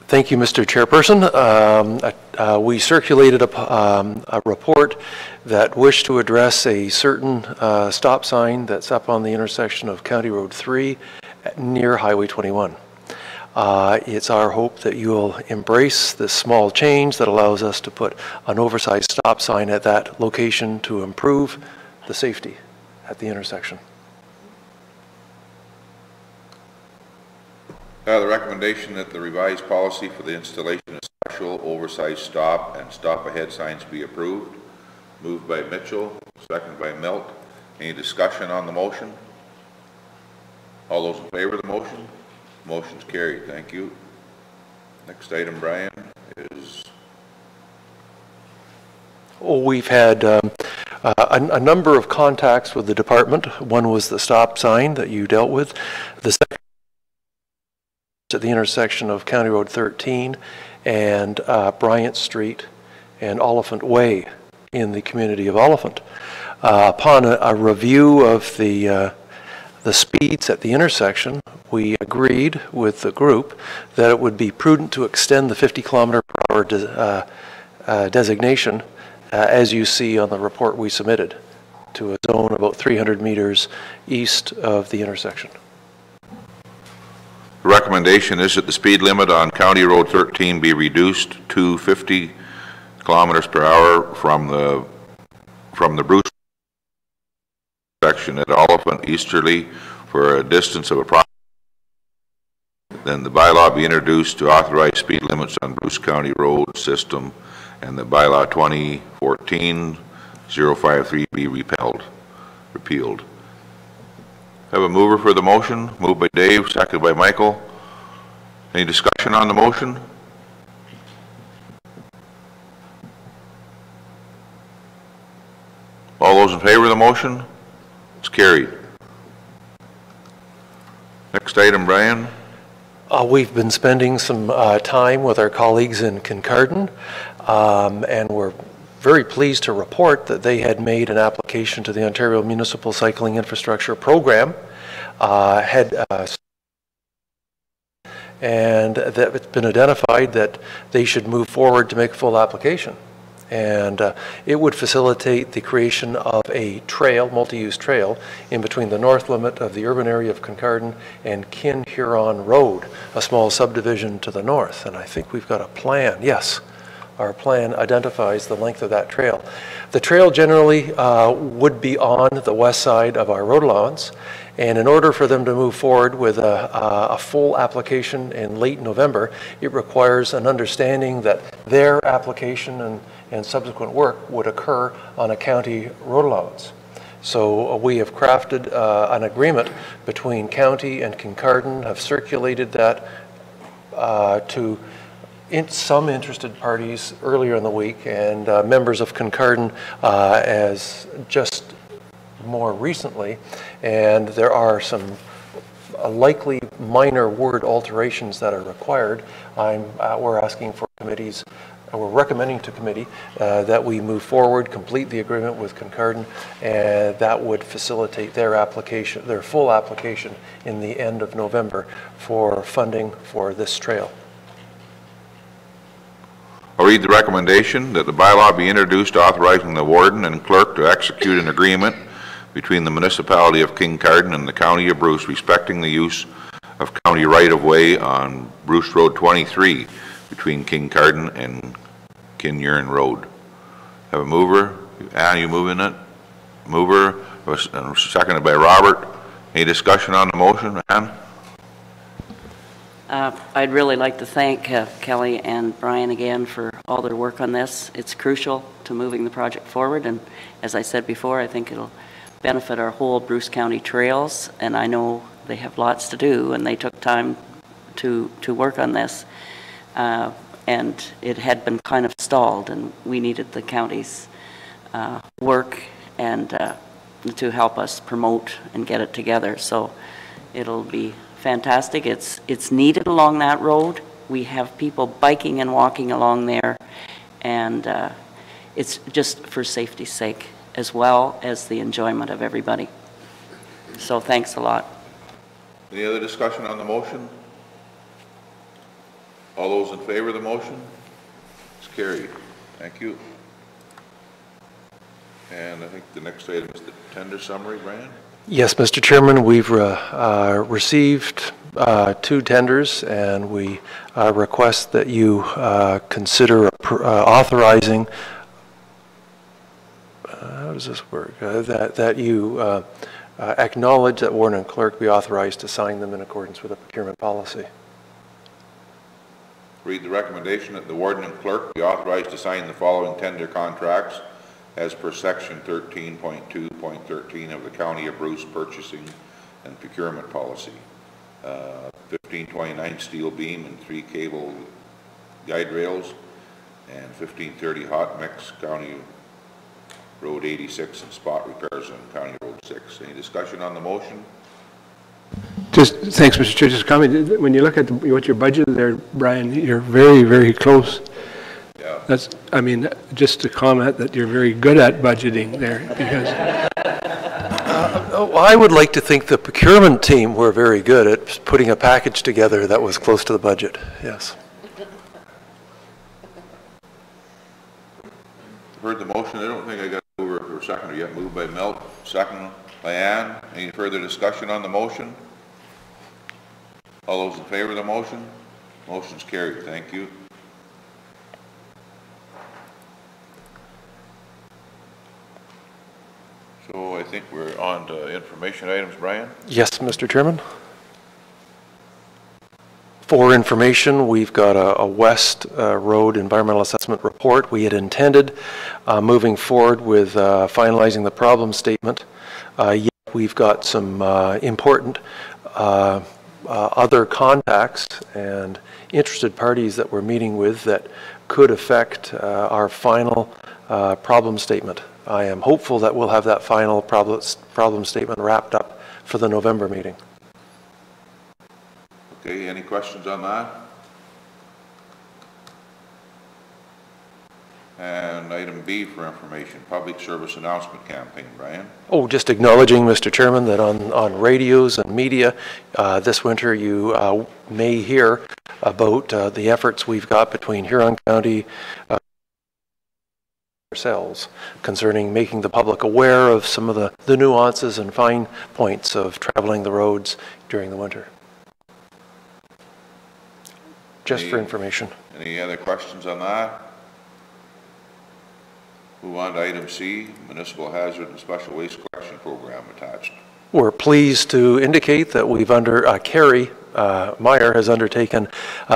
Thank you, Mr. Chairperson. We circulated a report that wished to address a certain stop sign that's up on the intersection of County Road 3 near Highway 21. It's our hope that you will embrace this small change that allows us to put an oversized stop sign at that location to improve the safety at the intersection. The recommendation that the revised policy for the installation of special oversized stop and stop ahead signs be approved. Moved by Mitchell, second by Milk. Any discussion on the motion? All those in favor of the motion? Motion's carried. Thank you. Next item, Brian, is... We've had a number of contacts with the department. One was the stop sign that you dealt with. The second at the intersection of County Road 13 and Bryant Street and Oliphant Way in the community of Oliphant. Upon a review of the speeds at the intersection, we agreed with the group that it would be prudent to extend the 50 kilometer per hour designation, as you see on the report we submitted, to a zone about 300 meters east of the intersection. The recommendation is that the speed limit on County Road 13 be reduced to 50 kilometers per hour from the Bruce section at Oliphant easterly for a distance of approximately. Then the bylaw be introduced to authorize speed limits on Bruce County Road system, and the bylaw 2014-053 be repealed. Have a mover for the motion. Moved by Dave, seconded by Michael. Any discussion on the motion? All those in favor of the motion? It's carried. Next item, Brian. We've been spending some time with our colleagues in Kincardine, and we're very pleased to report that they had made an application to the Ontario Municipal Cycling Infrastructure Program, and that it's been identified that they should move forward to make a full application. And it would facilitate the creation of a trail, multi-use trail, in between the north limit of the urban area of Kincardine and Kin-Huron Road, a small subdivision to the north. And I think we've got a plan. Yes. Our plan identifies the length of that trail. The trail generally would be on the west side of our road allowance, and in order for them to move forward with a full application in late November, it requires an understanding that their application and subsequent work would occur on a county road allowance. So we have crafted an agreement between county and Kincardine, have circulated that to some interested parties earlier in the week, and members of Kincardine as just more recently, and there are some likely minor word alterations that are required. We're asking for committees, we're recommending to committee that we move forward, complete the agreement with Kincardine, and that would facilitate their application, their full application in the end of November for funding for this trail. I'll read the recommendation that the bylaw be introduced authorizing the warden and clerk to execute an agreement between the municipality of Kincardine and the county of Bruce respecting the use of county right-of-way on Bruce Road 23 between Kincardine and Kin-Huron Road. Have a mover? Anne, you moving it? Mover, seconded by Robert. Any discussion on the motion, Anne? I'd really like to thank Kelly and Brian again for all their work on this. It's crucial to moving the project forward, and as I said before, I think it'll benefit our whole Bruce County trails, and I know they have lots to do, and they took time to work on this, and it had been kind of stalled, and we needed the county's work and to help us promote and get it together. So it'll be fantastic. It's needed along that road. We have people biking and walking along there, and it's just for safety's sake as well as the enjoyment of everybody. So thanks a lot. Any other discussion on the motion? All those in favor of the motion? It's carried. Thank you. And I think the next item is the tender summary, Brian? Yes, Mr. Chairman, we've received 2 tenders, and we request that you consider authorizing, how does this work, that you acknowledge that warden and clerk be authorized to sign them in accordance with the procurement policy. Read the recommendation that the warden and clerk be authorized to sign the following tender contracts as per section 13.2.13 of the County of Bruce Purchasing and Procurement Policy. 1529 steel beam and 3 cable guide rails, and 1530 hot mix County Road 86 and spot repairs on County Road 6. Any discussion on the motion? Just, thanks, Mr. Chair. Just a comment. When you look at what your budget there, Brian, you're very, very close. Yeah. That's, I mean, just to comment that you're very good at budgeting there, because Well, I would like to think the procurement team were very good at putting a package together that was close to the budget. Yes. Heard the motion. I don't think I got over for a second yet. Moved by Milt, second by Ann. Any further discussion on the motion? All those in favor of the motion? Motion's carried. Thank you. So I think we're on to information items, Brian. Yes, Mr. Chairman. For information, we've got a West Road Environmental Assessment Report. We had intended moving forward with finalizing the problem statement, yet we've got some important other contacts and interested parties that we're meeting with that could affect our final problem statement. I am hopeful that we'll have that final problem statement wrapped up for the November meeting. Okay, any questions on that? And item B for information, public service announcement campaign, Brian. Oh, just acknowledging, Mr. Chairman, that on radios and media this winter you may hear about the efforts we've got between Huron County ourselves concerning making the public aware of some of the nuances and fine points of traveling the roads during the winter. Just for information. Any other questions on that? Move on to item C, Municipal Hazard and Special Waste Collection Program attached. We're pleased to indicate that we've Carrie Meyer has undertaken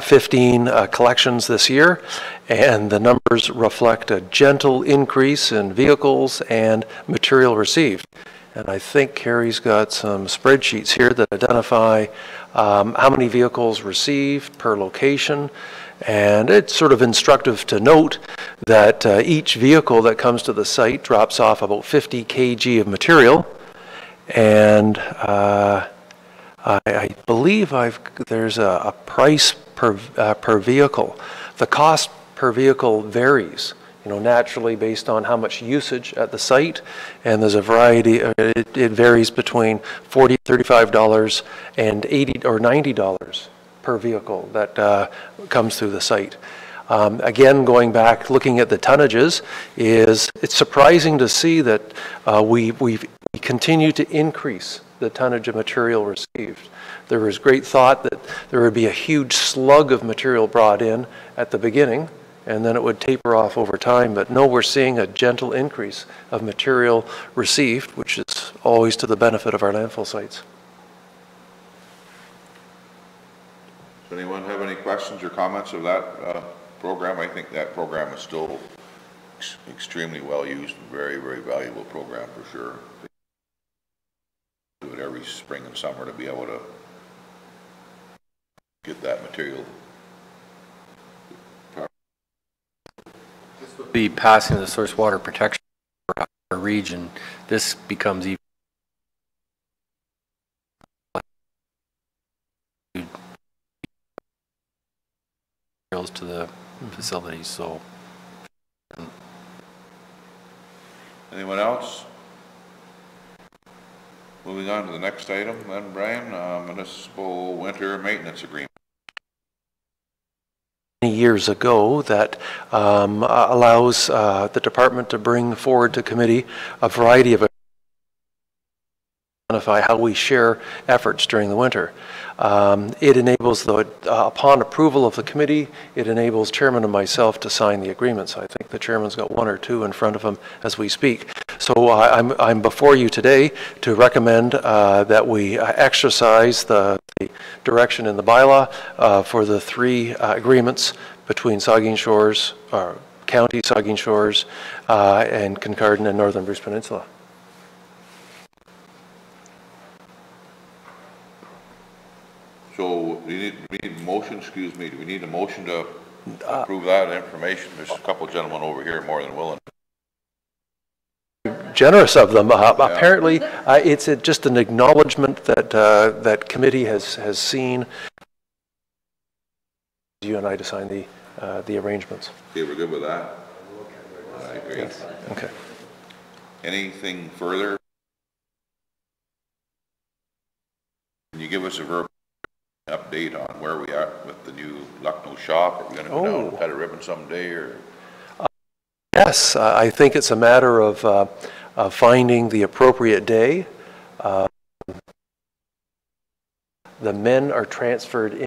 15 collections this year, and the numbers reflect a gentle increase in vehicles and material received. And I think Carrie's got some spreadsheets here that identify how many vehicles received per location. And it's sort of instructive to note that each vehicle that comes to the site drops off about 50 kg of material. And I believe there's a price per vehicle. The cost per vehicle varies, naturally based on how much usage at the site, and there's a variety. It varies between $40, $35, and $80 or $90 per vehicle that comes through the site. Again, going back, looking at the tonnages, it's surprising to see that we continue to increase the tonnage of material received. There was great thought that there would be a huge slug of material brought in at the beginning, and then it would taper off over time. But no, we're seeing a gentle increase of material received, which is always to the benefit of our landfill sites. Does anyone have any questions or comments of that program? I think that program is still extremely well used and very, very valuable program for sure. Do it every spring and summer to be able to get that material. This would be passing the source water protection for our region. This becomes even to the facilities. So, anyone else? Moving on to the next item, then, Brian, municipal winter maintenance agreement. years ago that allows the department to bring forward to committee a variety of identify how we share efforts during the winter. It enables, upon approval of the committee, it enables chairman and myself to sign the agreements. I think the chairman's got one or two in front of him as we speak. So I'm before you today to recommend that we exercise the direction in the bylaw for the three agreements between Saugeen Shores, or County Saugeen Shores, and Kincardine and Northern Bruce Peninsula. So we need a motion, excuse me, do we need a motion to approve that information? There's a couple gentlemen over here more than willing. Generous of them. Apparently, it's just an acknowledgement that that committee has seen you and I to sign the arrangements. Okay, we're good with that? All right, great. Yes. Okay. Anything further? Can you give us a verbal update on where we are with the new Lucknow shop? Are we going to go down and cut a ribbon someday, or? Yes, I think it's a matter of finding the appropriate day. The men are transferred in.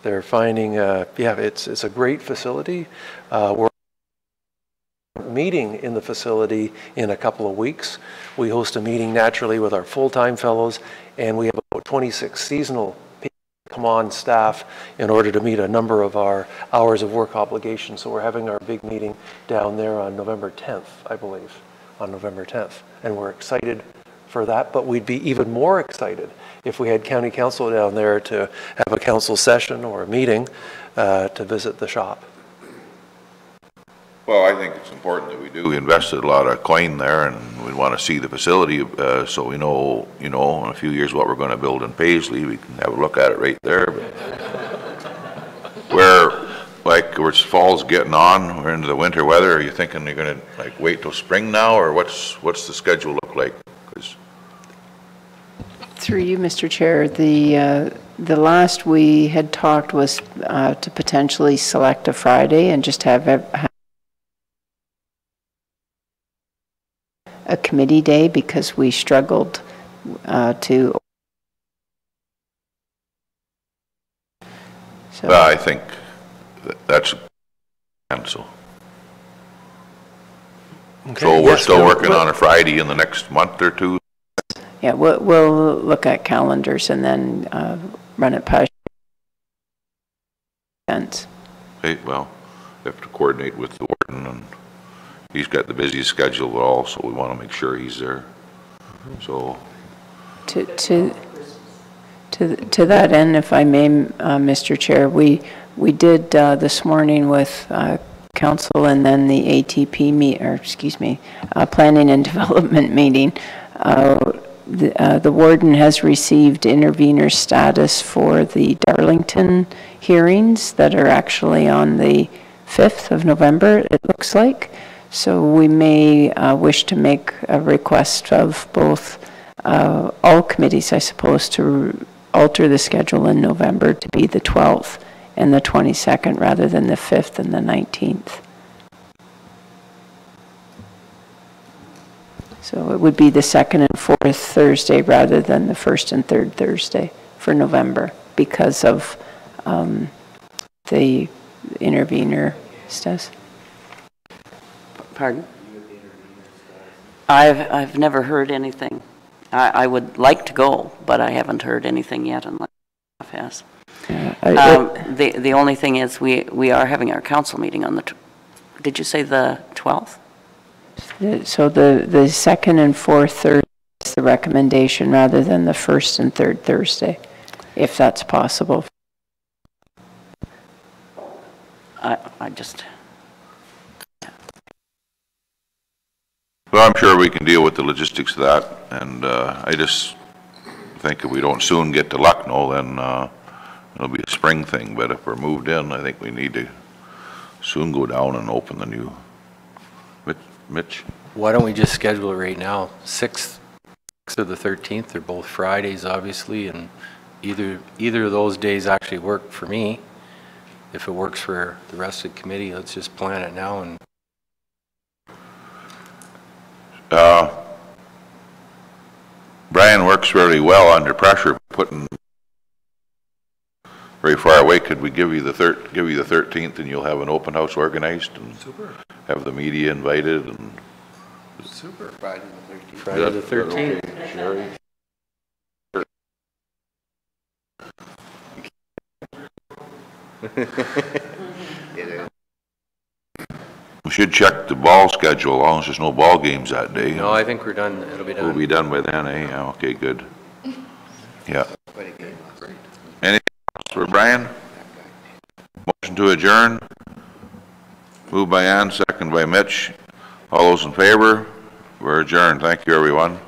They're finding, yeah, it's a great facility. We're meeting in the facility in a couple of weeks. We host a meeting naturally with our full-time fellows, and we have about 26 seasonal people come on staff in order to meet a number of our hours of work obligations. So we're having our big meeting down there on November 10th, I believe, on November 10th. And we're excited for that, but we'd be even more excited if we had county council down there to have a council session or a meeting to visit the shop. Well, I think it's important that we do. We invested a lot of coin there, and we want to see the facility so we know, in a few years what we're going to build in Paisley. We can have a look at it right there. But where fall's getting on, we're into the winter weather. Are you thinking you're going to wait till spring now, or what's the schedule look like? Through you, Mr. Chair, the last we had talked was to potentially select a Friday and just have a committee day, because we struggled to. So. Well, I think that's cancel. Okay. So we're still working on a Friday in the next month or two. Yeah, we'll look at calendars and then run it past. Okay, well, we have to coordinate with the warden, and he's got the busiest schedule of all, so we want to make sure he's there. So to that end, if I may, Mr. Chair, we did this morning with council and then the ATP Planning and Development meeting. The warden has received intervener status for the Darlington hearings that are actually on the 5th of November, it looks like. So we may wish to make a request of both, all committees, I suppose, to alter the schedule in November to be the 12th and the 22nd rather than the 5th and the 19th. So it would be the 2nd and 4th Thursday rather than the 1st and 3rd Thursday for November because of the intervener status. Pardon? I've never heard anything. I would like to go, but I haven't heard anything yet unless staff has. The only thing is we are having our council meeting on the, did you say the 12th? So the 2nd and 4th Thursday is the recommendation rather than the 1st and 3rd Thursday, if that's possible. I just... Well, I'm sure we can deal with the logistics of that, and I just think if we don't soon get to Lucknow, then it'll be a spring thing, but if we're moved in, I think we need to soon go down and open the new... Mitch? Why don't we just schedule it right now? 6th or the 13th, they're both Fridays, obviously, and either of those days actually work for me. if it works for the rest of the committee, let's just plan it now. And Brian works really well under pressure, putting very far away. Could we give you the 13th, and you'll have an open house organized and have the media invited? And Super. Friday the 13th. Okay, Sherry? We should check the ball schedule, as long as there's no ball games that day. No, I think we're done. It'll be done. We'll be done by then, eh? Yeah, okay, good. Yeah. Anything else for Brian? Motion to adjourn. Moved by Ann, second by Mitch. All those in favor? We're adjourned. Thank you, everyone.